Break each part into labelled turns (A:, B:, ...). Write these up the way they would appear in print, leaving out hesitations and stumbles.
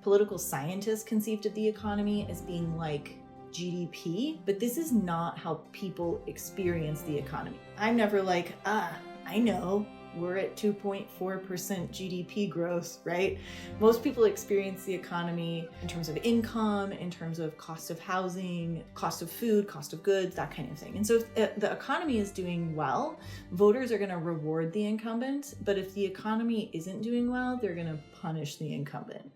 A: Political scientists conceived of the economy as being like GDP, but this is not how people experience the economy. I'm never like, I know, we're at 2.4% GDP growth, right? Most people experience the economy in terms of income, in terms of cost of housing, cost of food, cost of goods, that kind of thing. And so if the economy is doing well, voters are going to reward the incumbent. But if the economy isn't doing well, they're going to punish the incumbent.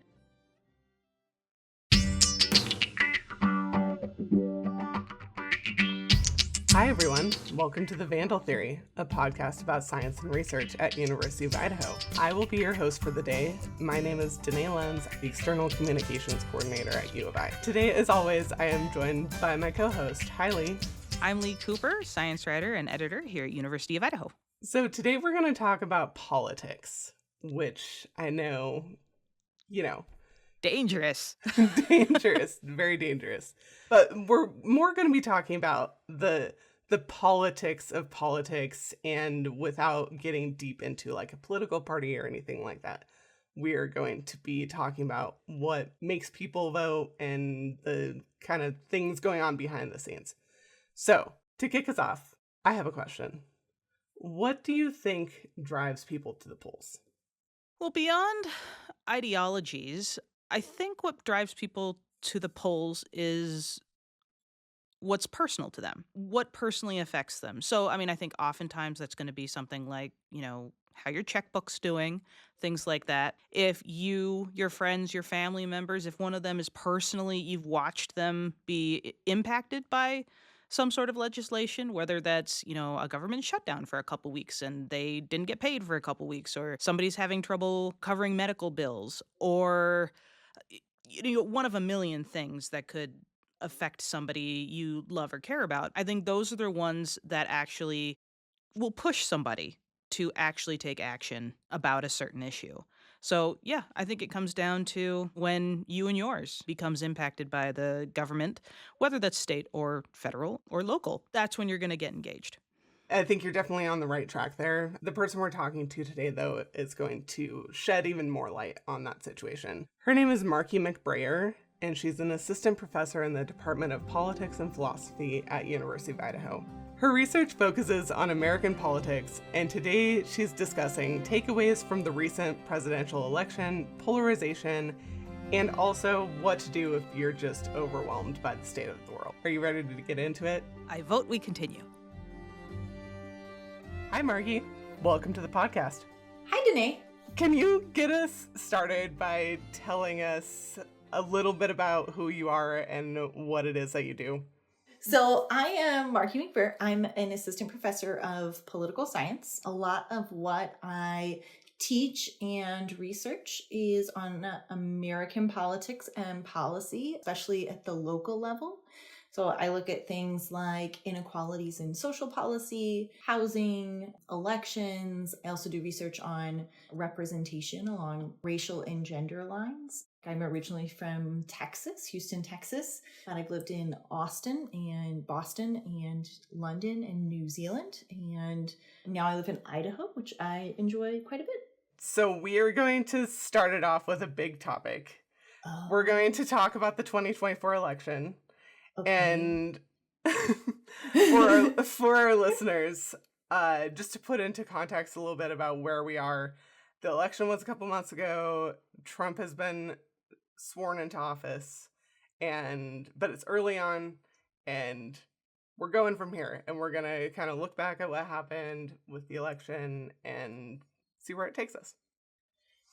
B: Hi, everyone. Welcome to The Vandal Theory, a podcast about science and research at University of Idaho. I will be your host for the day. My name is Danae Lenz, the External Communications Coordinator at U of I. Today, as always, I am joined by my co-host, Hi Lee.
C: I'm Lee Cooper, science writer and editor here at University of Idaho.
B: So today we're going to talk about politics, which I know,
C: Dangerous.
B: dangerous, very dangerous. But we're more going to be talking about the politics of politics, and without getting deep into like a political party or anything like that. We are going to be talking about what makes people vote and the kind of things going on behind the scenes. So to kick us off, I have a question. What do you think drives people to the polls?
C: Well, beyond ideologies, I think what drives people to the polls is what's personal to them, what personally affects them. So, I think oftentimes that's going to be something like, how your checkbook's doing, things like that. If you, your friends, your family members, if one of them is personally, you've watched them be impacted by some sort of legislation, whether that's, a government shutdown for a couple weeks and they didn't get paid for a couple weeks, or somebody's having trouble covering medical bills, or, one of a million things that could affect somebody you love or care about. I think those are the ones that actually will push somebody to actually take action about a certain issue. So, yeah, I think it comes down to when you and yours becomes impacted by the government, whether that's state or federal or local. That's when you're going to get engaged.
B: I think you're definitely on the right track there. The person we're talking to today, though, is going to shed even more light on that situation. Her name is Markie McBrayer, and she's an assistant professor in the Department of Politics and Philosophy at University of Idaho. Her research focuses on American politics, and today she's discussing takeaways from the recent presidential election, polarization, and also what to do if you're just overwhelmed by the state of the world. Are you ready to get into it?
C: I vote we continue.
B: Hi, Margie. Welcome to the podcast.
A: Hi, Danae.
B: Can you get us started by telling us a little bit about who you are and what it is that you do?
A: So I am Markie McBrayer. I'm an assistant professor of political science. A lot of what I teach and research is on American politics and policy, especially at the local level. So I look at things like inequalities in social policy, housing, elections. I also do research on representation along racial and gender lines. I'm originally from Texas, Houston, Texas, but I've lived in Austin and Boston and London and New Zealand. And now I live in Idaho, which I enjoy quite a bit.
B: So we are going to start it off with a big topic. We're going to talk about the 2024 election. Okay. And for our listeners, just to put into context a little bit about where we are, the election was a couple months ago. Trump has been sworn into office, but it's early on, and we're going from here, and we're gonna kind of look back at what happened with the election and see where it takes us.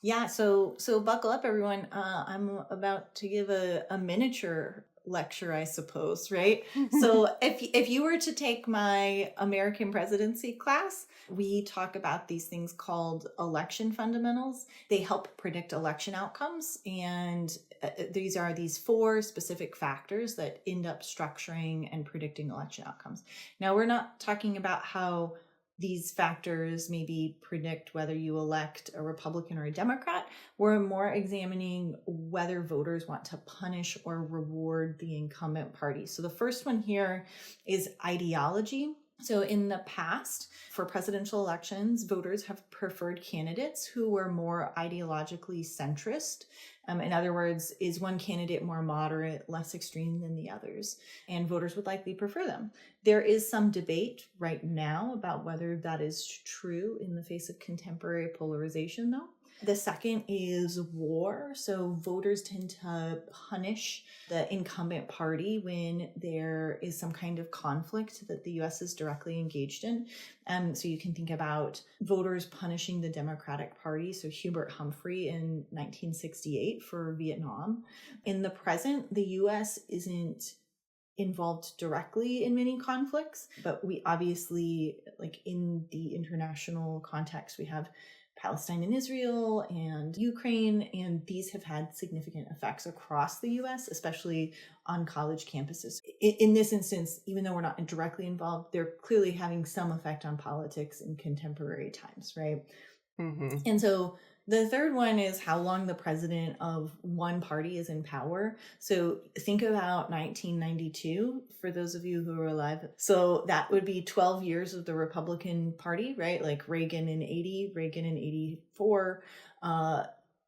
A: Yeah, so buckle up, everyone. I'm about to give a miniature lecture, I suppose, right? So if you were to take my American presidency class, we talk about these things called election fundamentals. They help predict election outcomes, and these are these 4 specific factors that end up structuring and predicting election outcomes. Now, we're not talking about how these factors maybe predict whether you elect a Republican or a Democrat. We're more examining whether voters want to punish or reward the incumbent party. So the first one here is ideology. So in the past, for presidential elections, voters have preferred candidates who were more ideologically centrist. In other words, is one candidate more moderate, less extreme than the others? And voters would likely prefer them. There is some debate right now about whether that is true in the face of contemporary polarization, though. The second is war. So voters tend to punish the incumbent party when there is some kind of conflict that the US is directly engaged in. So you can think about voters punishing the Democratic Party. So Hubert Humphrey in 1968 for Vietnam. In the present, the US isn't involved directly in many conflicts, but we obviously, like in the international context, we have Palestine and Israel and Ukraine, and these have had significant effects across the US, especially on college campuses. In this instance, even though we're not directly involved, they're clearly having some effect on politics in contemporary times, right?
B: Mm-hmm.
A: And so the third one is how long the president of one party is in power. So think about 1992 for those of you who are alive. So that would be 12 years of the Republican Party, right? Like Reagan in 80, Reagan in 84,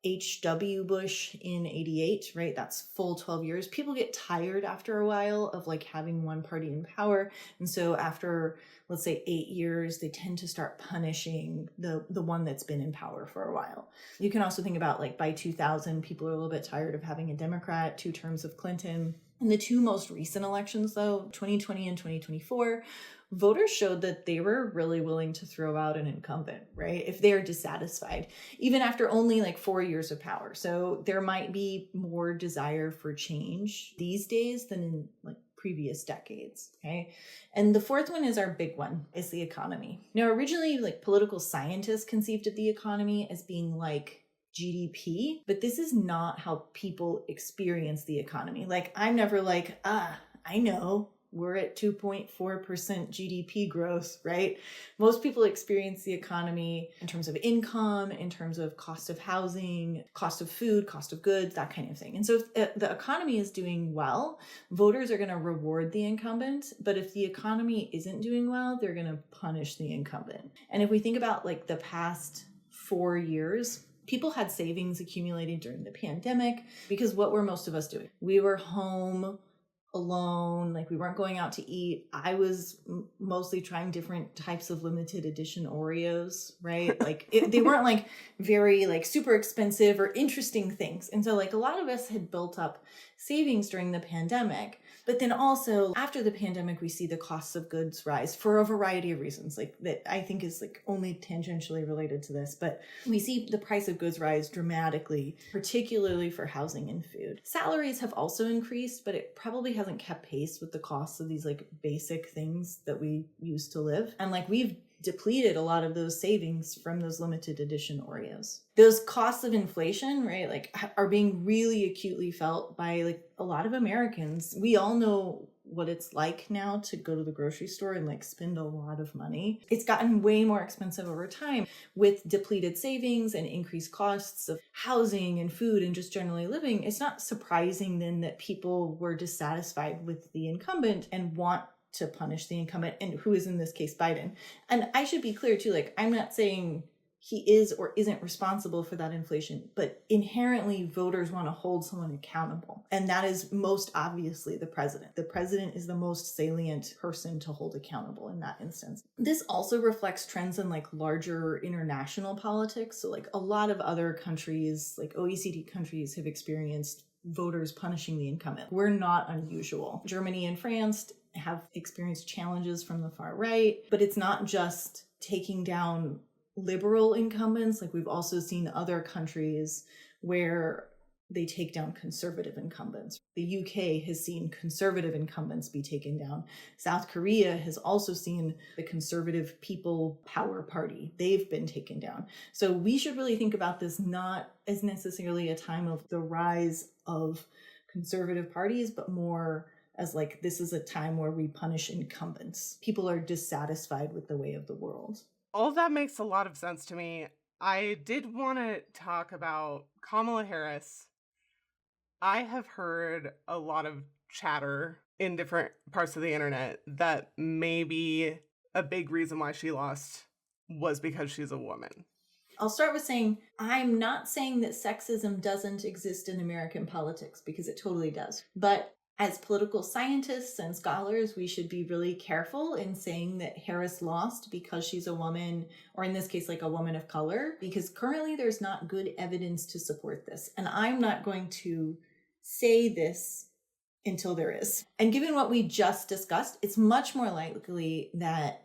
A: H.W. Bush in 88, right? That's full 12 years. People get tired after a while of like having one party in power. And so after, let's say 8 years, they tend to start punishing the one that's been in power for a while. You can also think about like by 2000, people are a little bit tired of having a Democrat, 2 terms of Clinton. In the 2 most recent elections though, 2020 and 2024, voters showed that they were really willing to throw out an incumbent, right? If they're dissatisfied, even after only like 4 years of power. So there might be more desire for change these days than in like previous decades, okay? And the fourth one is our big one, is the economy. Now, originally, like political scientists conceived of the economy as being like GDP, but this is not how people experience the economy. Like, I'm never like, I know we're at 2.4% GDP growth, right? Most people experience the economy in terms of income, in terms of cost of housing, cost of food, cost of goods, that kind of thing. And so if the economy is doing well, voters are going to reward the incumbent. But if the economy isn't doing well, they're going to punish the incumbent. And if we think about like the past 4 years, people had savings accumulated during the pandemic because what were most of us doing? We were home alone, like we weren't going out to eat. I was mostly trying different types of limited edition Oreos, right? Like they weren't like very like super expensive or interesting things. And so like a lot of us had built up savings during the pandemic. But then also after the pandemic, we see the costs of goods rise for a variety of reasons, like that I think is like only tangentially related to this. But we see the price of goods rise dramatically, particularly for housing and food. Salaries have also increased, but it probably hasn't kept pace with the costs of these like basic things that we use to live. And like we've depleted a lot of those savings from those limited edition Oreos. Those costs of inflation, right, like are being really acutely felt by like a lot of Americans. We all know what it's like now to go to the grocery store and like spend a lot of money. It's gotten way more expensive over time with depleted savings and increased costs of housing and food and just generally living. It's not surprising then that people were dissatisfied with the incumbent and want to punish the incumbent, and who is in this case Biden. And I should be clear too, like I'm not saying he is or isn't responsible for that inflation, but inherently voters want to hold someone accountable. And that is most obviously the president. The president is the most salient person to hold accountable in that instance. This also reflects trends in like larger international politics. So like a lot of other countries, like OECD countries, have experienced voters punishing the incumbent. We're not unusual. Germany and France have experienced challenges from the far right, but it's not just taking down liberal incumbents. Like we've also seen other countries where they take down conservative incumbents. The UK has seen conservative incumbents be taken down. South Korea has also seen the conservative People Power Party. They've been taken down. So we should really think about this not as necessarily a time of the rise of conservative parties, but more as like this is a time where we punish incumbents. People are dissatisfied with the way of the world.
B: All of that makes a lot of sense to me. I did want to talk about Kamala Harris. I have heard a lot of chatter in different parts of the internet that maybe a big reason why she lost was because she's a woman.
A: I'll start with saying I'm not saying that sexism doesn't exist in American politics, because it totally does. But as political scientists and scholars, we should be really careful in saying that Harris lost because she's a woman, or in this case, like a woman of color, because currently there's not good evidence to support this. And I'm not going to say this until there is. And given what we just discussed, it's much more likely that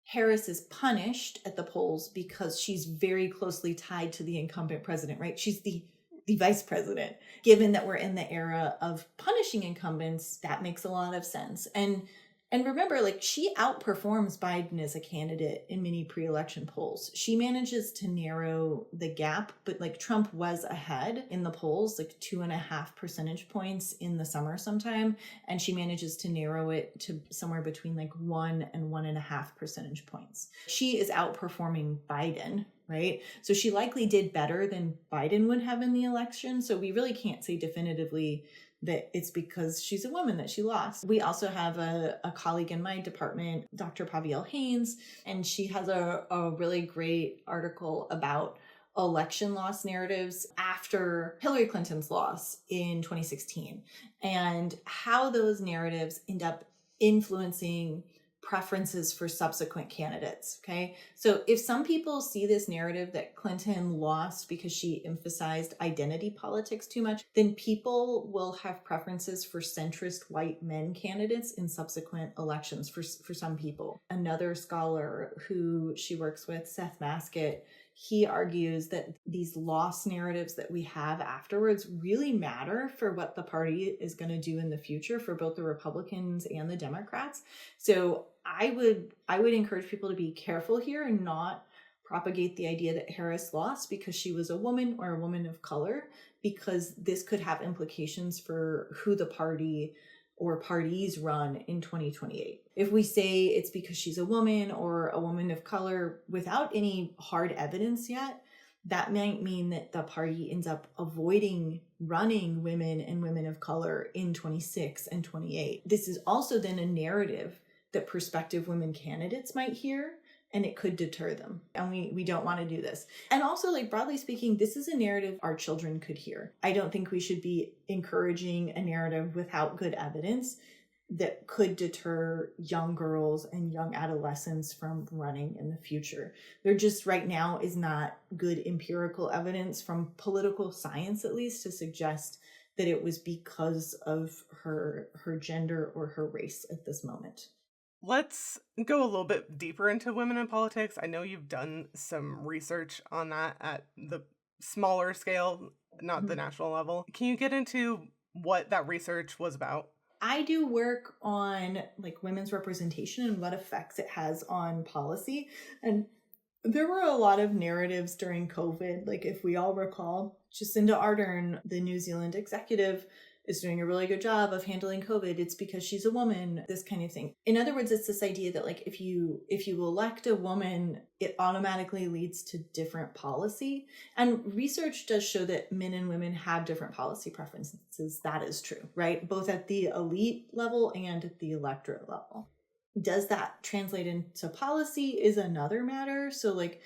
A: Harris is punished at the polls because she's very closely tied to the incumbent president, right? She's the vice president. Given that we're in the era of punishing incumbents, that makes a lot of sense. And remember, like, she outperforms Biden as a candidate in many pre-election polls. She manages to narrow the gap, but like Trump was ahead in the polls, like 2.5 percentage points in the summer sometime. And she manages to narrow it to somewhere between like 1 and 1.5 percentage points. She is outperforming Biden, right? So she likely did better than Biden would have in the election. So we really can't say definitively that it's because she's a woman that she lost. We also have a colleague in my department, Dr. Paviel Haynes, and she has a really great article about election loss narratives after Hillary Clinton's loss in 2016 and how those narratives end up influencing preferences for subsequent candidates. Okay. So if some people see this narrative that Clinton lost because she emphasized identity politics too much, then people will have preferences for centrist white men candidates in subsequent elections for some people. Another scholar who she works with, Seth Maskett, he argues that these loss narratives that we have afterwards really matter for what the party is going to do in the future for both the Republicans and the Democrats. So I would encourage people to be careful here and not propagate the idea that Harris lost because she was a woman or a woman of color, because this could have implications for who the party or parties run in 2028. If we say it's because she's a woman or a woman of color without any hard evidence yet, that might mean that the party ends up avoiding running women and women of color in 26 and 28. This is also then a narrative that prospective women candidates might hear, and it could deter them. And we don't want to do this. And also, like, broadly speaking, this is a narrative our children could hear. I don't think we should be encouraging a narrative without good evidence that could deter young girls and young adolescents from running in the future. There just right now is not good empirical evidence from political science, at least, to suggest that it was because of her gender or her race at this moment.
B: Let's go a little bit deeper into women in politics. I know you've done some research on that at the smaller scale, not the national level. Can you get into what that research was about?
A: I do work on like women's representation and what effects it has on policy. And there were a lot of narratives during COVID. Like, if we all recall, Jacinda Ardern, the New Zealand executive, is doing a really good job of handling COVID. It's because she's a woman, this kind of thing. In other words, it's this idea that like if you elect a woman, it automatically leads to different policy. And research does show that men and women have different policy preferences. That is true, right? Both at the elite level and at the electorate level. Does that translate into policy is another matter. So like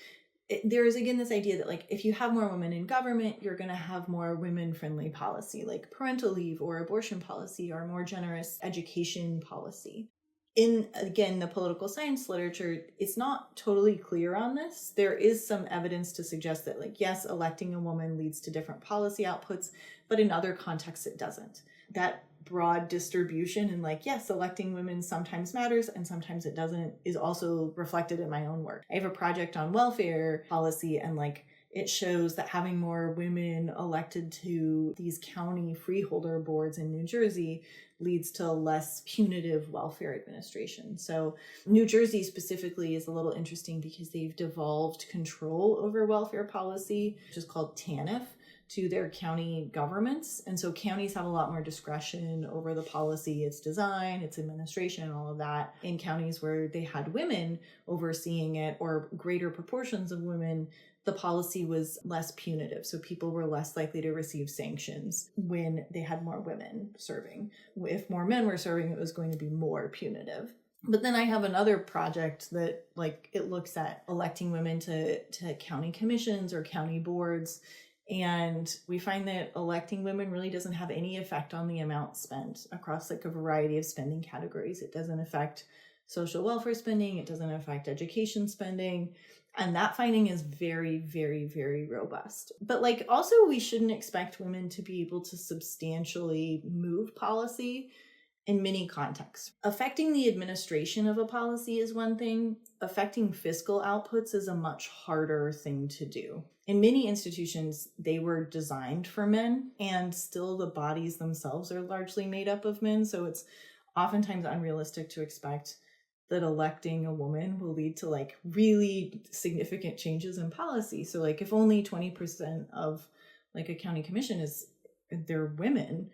A: there is again this idea that like if you have more women in government, you're going to have more women-friendly policy, like parental leave or abortion policy or more generous education policy. In, again, the political science literature, it's not totally clear on this. There is some evidence to suggest that, like, yes, electing a woman leads to different policy outputs, but in other contexts it doesn't. That broad distribution and like, yes, electing women sometimes matters and sometimes it doesn't is also reflected in my own work. I have a project on welfare policy, and like it shows that having more women elected to these county freeholder boards in New Jersey leads to less punitive welfare administration. So New Jersey specifically is a little interesting because they've devolved control over welfare policy, which is called TANF, to their county governments. And so counties have a lot more discretion over the policy, its design, its administration, and all of that. In counties where they had women overseeing it, or greater proportions of women, the policy was less punitive. So people were less likely to receive sanctions when they had more women serving. If more men were serving, it was going to be more punitive. But then I have another project that like it looks at electing women to county commissions or county boards. And we find that electing women really doesn't have any effect on the amount spent across like a variety of spending categories. It doesn't affect social welfare spending. It doesn't affect education spending. And that finding is very, very, very robust. But like also we shouldn't expect women to be able to substantially move policy in many contexts. Affecting the administration of a policy is one thing. Affecting fiscal outputs is a much harder thing to do. In many institutions, they were designed for men, and still the bodies themselves are largely made up of men. So it's oftentimes unrealistic to expect that electing a woman will lead to like really significant changes in policy. So like if only 20% of like a county commission is they're women,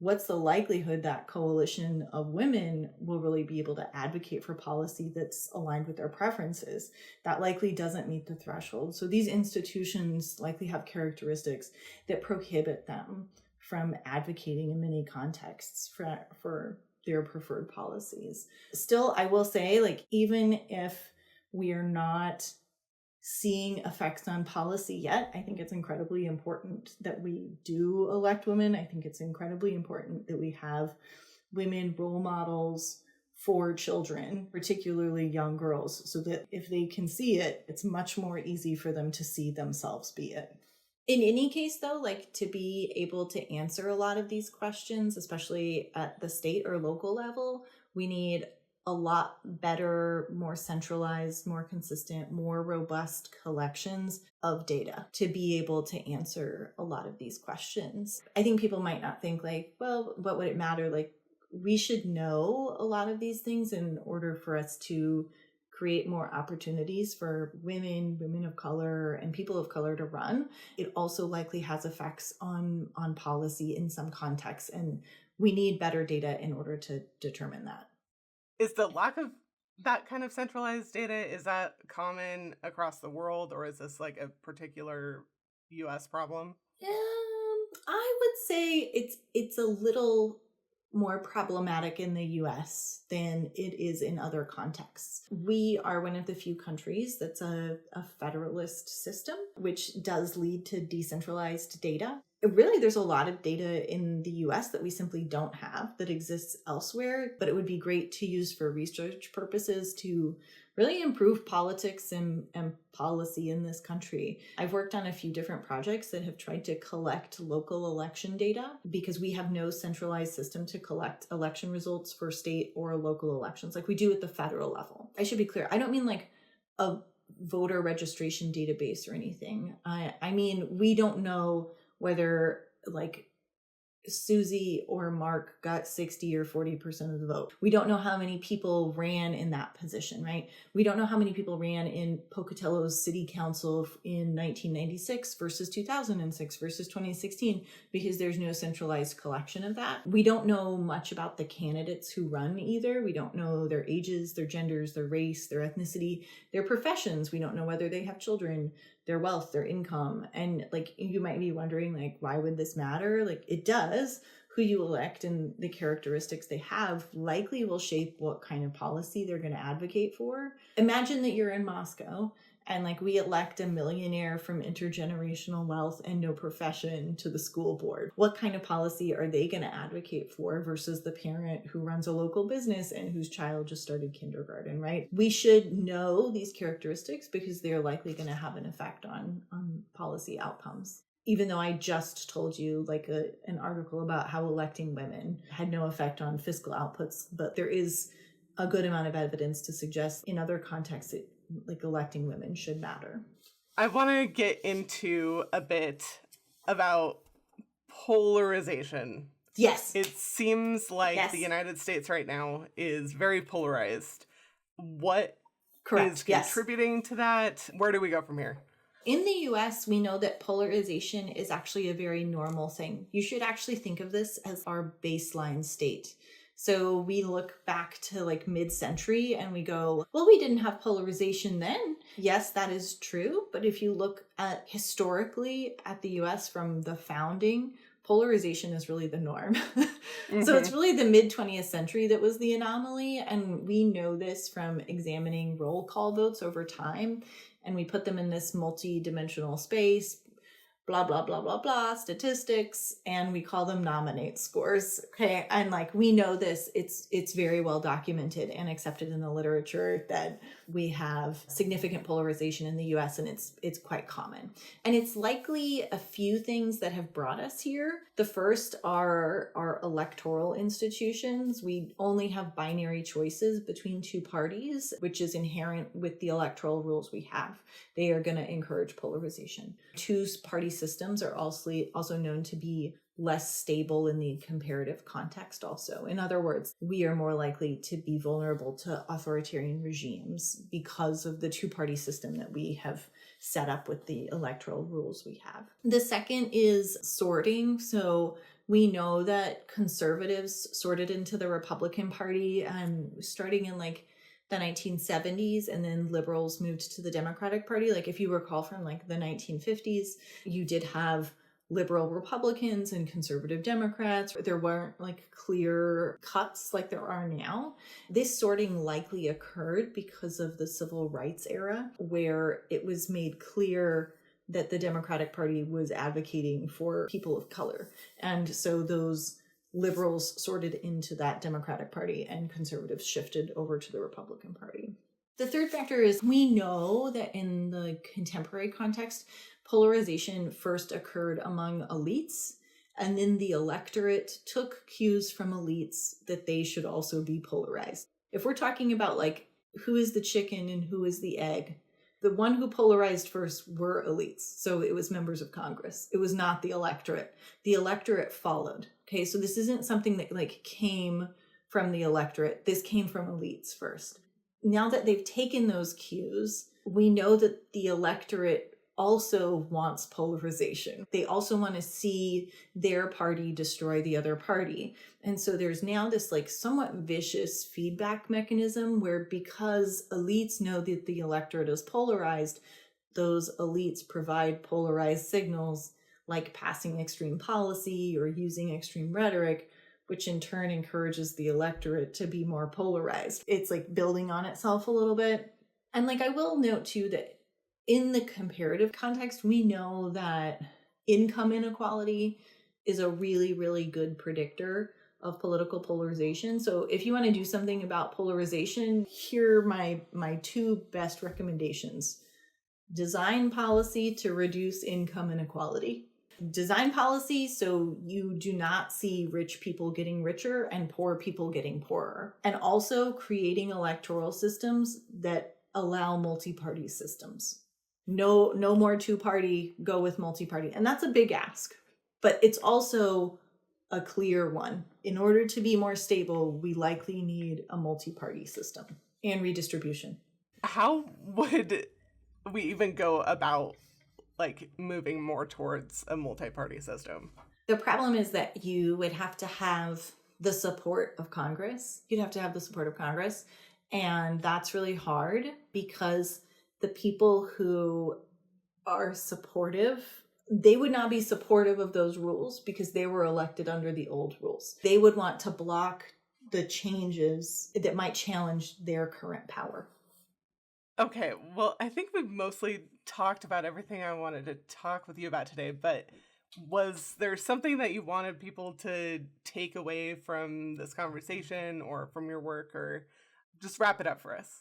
A: what's the likelihood that coalition of women will really be able to advocate for policy that's aligned with their preferences? That likely doesn't meet the threshold. So these institutions likely have characteristics that prohibit them from advocating in many contexts for their preferred policies. Still, I will say, like, even if we are not seeing effects on policy yet, I think it's incredibly important that we do elect women. I think it's incredibly important that we have women role models for children, particularly young girls, so that if they can see it, it's much more easy for them to see themselves be it. In any case, though, like to be able to answer a lot of these questions, especially at the state or local level, we need a lot better, more centralized, more consistent, more robust collections of data to be able to answer a lot of these questions. I think people might not think like, well, what would it matter? Like, we should know a lot of these things in order for us to create more opportunities for women, women of color, and people of color to run. It also likely has effects on policy in some contexts, and we need better data in order to determine that.
B: Is the lack of that kind of centralized data, is that common across the world, or is this like a particular US problem?
A: I would say it's a little more problematic in the US than it is in other contexts. We are one of the few countries that's a federalist system, which does lead to decentralized data. Really, there's a lot of data in the US that we simply don't have that exists elsewhere, but it would be great to use for research purposes to really improve politics and policy in this country. I've worked on a few different projects that have tried to collect local election data because we have no centralized system to collect election results for state or local elections like we do at the federal level. I should be clear, I don't mean like a voter registration database or anything. I mean, we don't know whether like Susie or Mark got 60 or 40% of the vote. We don't know how many people ran in that position, right? We don't know how many people ran in Pocatello's city council in 1996 versus 2006 versus 2016 because there's no centralized collection of that. We don't know much about the candidates who run either. We don't know their ages, their genders, their race, their ethnicity, their professions. We don't know whether they have children, their wealth, their income. And like, you might be wondering, like, why would this matter? Like, it does. Who you elect and the characteristics they have likely will shape what kind of policy they're going to advocate for. Imagine that you're in Moscow and like we elect a millionaire from intergenerational wealth and no profession to the school board. What kind of policy are they going to advocate for versus the parent who runs a local business and whose child just started kindergarten, right? We should know these characteristics because they're likely going to have an effect on policy outcomes. Even though I just told you like an article about how electing women had no effect on fiscal outputs, but there is a good amount of evidence to suggest in other contexts that like electing women should matter.
B: I want to get into a bit about polarization.
A: Yes.
B: It seems like the United States right now is very polarized. What is contributing to that? Where do we go from here?
A: In the US, we know that polarization is actually a very normal thing. You should actually think of this as our baseline state. So we look back to like mid-century and we go, well, we didn't have polarization then. Yes, that is true. But if you look at historically at the US from the founding, polarization is really the norm. So it's
B: Mhm.
A: really the mid 20th century that was the anomaly. And we know this from examining roll call votes over time. And we put them in this multi-dimensional space, blah, blah, blah, blah, blah, statistics, and we call them nominate scores. Okay. And like, we know this, it's very well documented and accepted in the literature that we have significant polarization in the US, and it's quite common. And it's likely a few things that have brought us here. The first are our electoral institutions. We only have binary choices between two parties, which is inherent with the electoral rules we have. They are going to encourage polarization. Two-party systems are also known to be less stable in the comparative context also. In other words, we are more likely to be vulnerable to authoritarian regimes because of the two-party system that we have set up with the electoral rules we have. The second is sorting. So we know that conservatives sorted into the Republican Party starting in like the 1970s, and then liberals moved to the Democratic Party. Like if you recall from like the 1950s, you did have liberal Republicans and conservative Democrats. There weren't like clear cuts like there are now. This sorting likely occurred because of the civil rights era, where it was made clear that the Democratic Party was advocating for people of color. And so those liberals sorted into that Democratic Party and conservatives shifted over to the Republican Party. The third factor is we know that in the contemporary context, polarization first occurred among elites, and then the electorate took cues from elites that they should also be polarized. If we're talking about like who is the chicken and who is the egg, the one who polarized first were elites. So it was members of Congress. It was not the electorate. The electorate followed. Okay, so this isn't something that like came from the electorate. This came from elites first. Now that they've taken those cues, we know that the electorate also wants polarization. They also want to see their party destroy the other party. And so there's now this like somewhat vicious feedback mechanism where, because elites know that the electorate is polarized, those elites provide polarized signals like passing extreme policy or using extreme rhetoric, which in turn encourages the electorate to be more polarized. It's like building on itself a little bit. And like I will note too that in the comparative context, we know that income inequality is a really, really good predictor of political polarization. So if you want to do something about polarization, here are my two best recommendations. Design policy to reduce income inequality. Design policy so you do not see rich people getting richer and poor people getting poorer. And also creating electoral systems that allow multi-party systems. No more two-party, go with multi-party. And that's a big ask, but it's also a clear one. In order to be more stable, we likely need a multi-party system and redistribution.
B: How would we even go about like moving more towards a multi-party system?
A: The problem is that you would have to have the support of Congress. You'd have to have the support of Congress. And that's really hard because the people who are supportive, they would not be supportive of those rules because they were elected under the old rules. They would want to block the changes that might challenge their current power.
B: Okay, well, I think we've mostly talked about everything I wanted to talk with you about today, but was there something that you wanted people to take away from this conversation or from your work, or just wrap it up for us?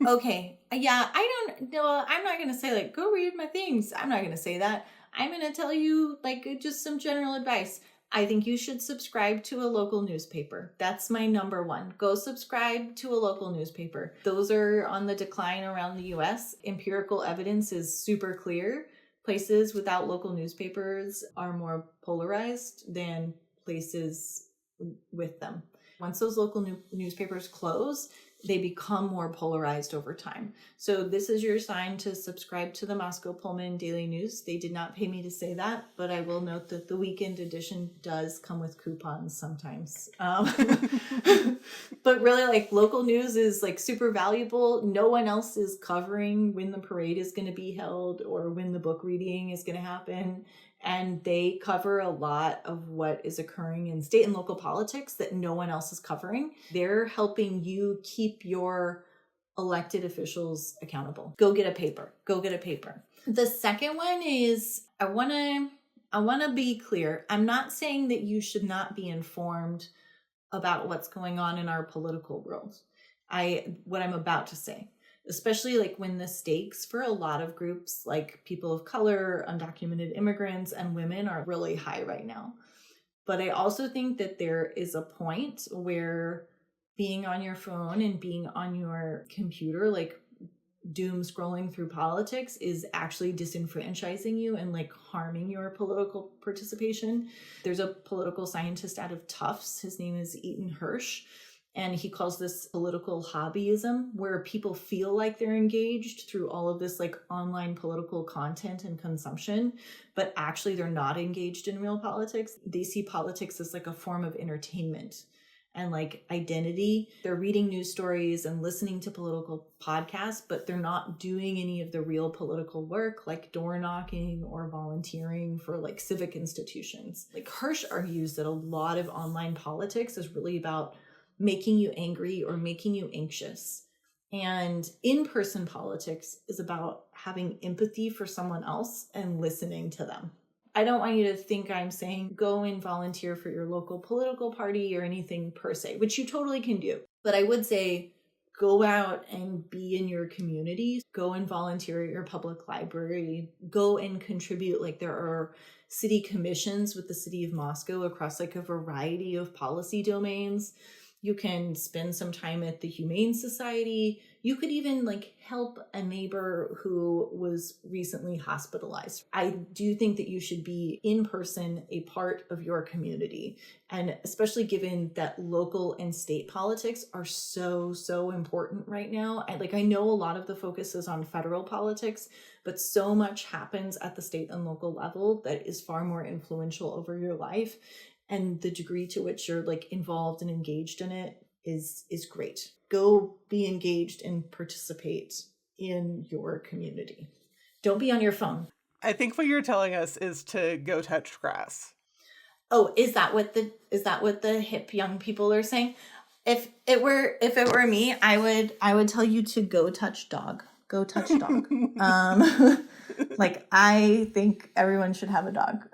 A: Okay. Yeah, I don't know. I'm not going to say like, go read my things. I'm not going to say that. I'm going to tell you like just some general advice. I think you should subscribe to a local newspaper. That's my number one. Go subscribe to a local newspaper. Those are on the decline around the US. Empirical evidence is super clear. Places without local newspapers are more polarized than places with them. Once those local newspapers close, they become more polarized over time. So this is your sign to subscribe to the Moscow Pullman Daily News. They did not pay me to say that, but I will note that the weekend edition does come with coupons sometimes. But really, like, local news is like super valuable. No one else is covering when the parade is going to be held or when the book reading is going to happen. And they cover a lot of what is occurring in state and local politics that no one else is covering. They're helping you keep your elected officials accountable. Go get a paper. Go get a paper. The second one is I want to be clear. I'm not saying that you should not be informed about what's going on in our political world. What I'm about to say, especially like when the stakes for a lot of groups like people of color, undocumented immigrants, and women are really high right now. But I also think that there is a point where being on your phone and being on your computer, like doom scrolling through politics, is actually disenfranchising you and like harming your political participation. There's a political scientist out of Tufts. His name is Eaton Hirsch. And he calls this political hobbyism, where people feel like they're engaged through all of this like online political content and consumption, but actually they're not engaged in real politics. They see politics as like a form of entertainment and like identity. They're reading news stories and listening to political podcasts, but they're not doing any of the real political work like door knocking or volunteering for like civic institutions. Like Hirsch argues that a lot of online politics is really about making you angry or making you anxious. And in-person politics is about having empathy for someone else and listening to them. I don't want you to think I'm saying go and volunteer for your local political party or anything per se, which you totally can do. But I would say go out and be in your community, go and volunteer at your public library, go and contribute. Like there are city commissions with the city of Moscow across like a variety of policy domains. You can spend some time at the Humane Society. You could even like help a neighbor who was recently hospitalized. I do think that you should be in person, a part of your community. And especially given that local and state politics are so important right now. I know a lot of the focus is on federal politics, but so much happens at the state and local level that is far more influential over your life. And the degree to which you're like involved and engaged in it is great. Go be engaged and participate in your community. Don't be on your phone.
B: I think what you're telling us is to go touch grass.
A: Oh, is that what the hip young people are saying? If it were me, I would tell you to go touch dog. Go touch dog. I think everyone should have a dog.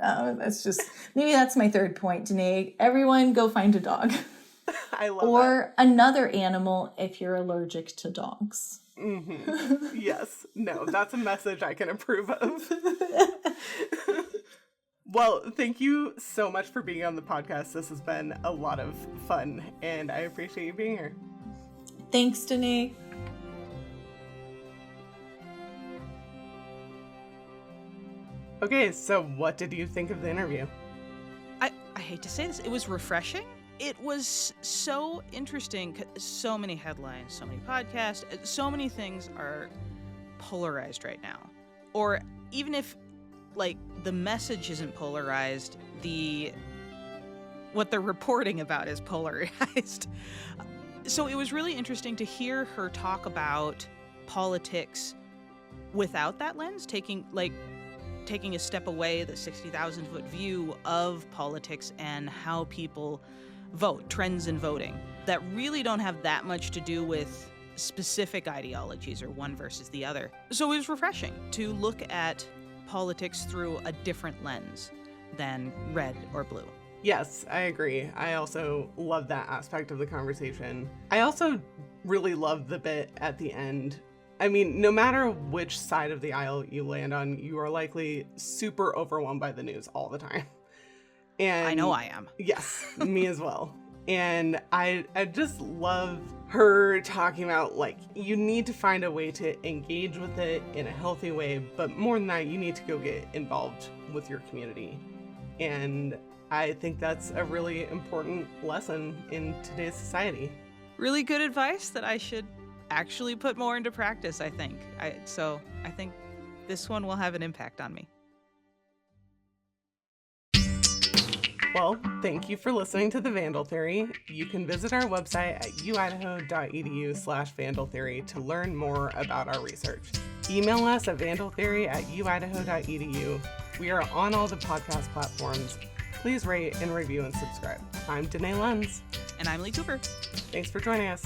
A: Maybe that's my third point, Danae. Everyone go find a dog.
B: I love
A: or that. Another animal if you're allergic to dogs.
B: Mm-hmm. Yes. No, that's a message I can approve of. Well, thank you so much for being on the podcast. This has been a lot of fun, and I appreciate you being here.
A: Thanks, Danae.
B: Okay, so what did you think of the interview?
C: I hate to say this, it was refreshing. It was so interesting. So many headlines, so many podcasts, so many things are polarized right now. Or even if like the message isn't polarized, what they're reporting about is polarized. So it was really interesting to hear her talk about politics without that lens, taking a step away, the 60,000 foot view of politics and how people vote, trends in voting that really don't have that much to do with specific ideologies or one versus the other. So it was refreshing to look at politics through a different lens than red or blue.
B: Yes, I agree. I also love that aspect of the conversation. I also really love the bit at the end. I mean, no matter which side of the aisle you land on, you are likely super overwhelmed by the news all the time. And
C: I know I am.
B: Yes, me as well. And I just love her talking about, like, you need to find a way to engage with it in a healthy way, but more than that, you need to go get involved with your community. And I think that's a really important lesson in today's society.
C: Really good advice that I should actually put more into practice, I think. So I think this one will have an impact on me.
B: Well, thank you for listening to The Vandal Theory. You can visit our website at uidaho.edu/vandaltheory to learn more about our research. Email us at vandaltheory@uidaho.edu. We are on all the podcast platforms. Please rate and review and subscribe. I'm Danae Lenz.
C: And I'm Lee Cooper.
B: Thanks for joining us.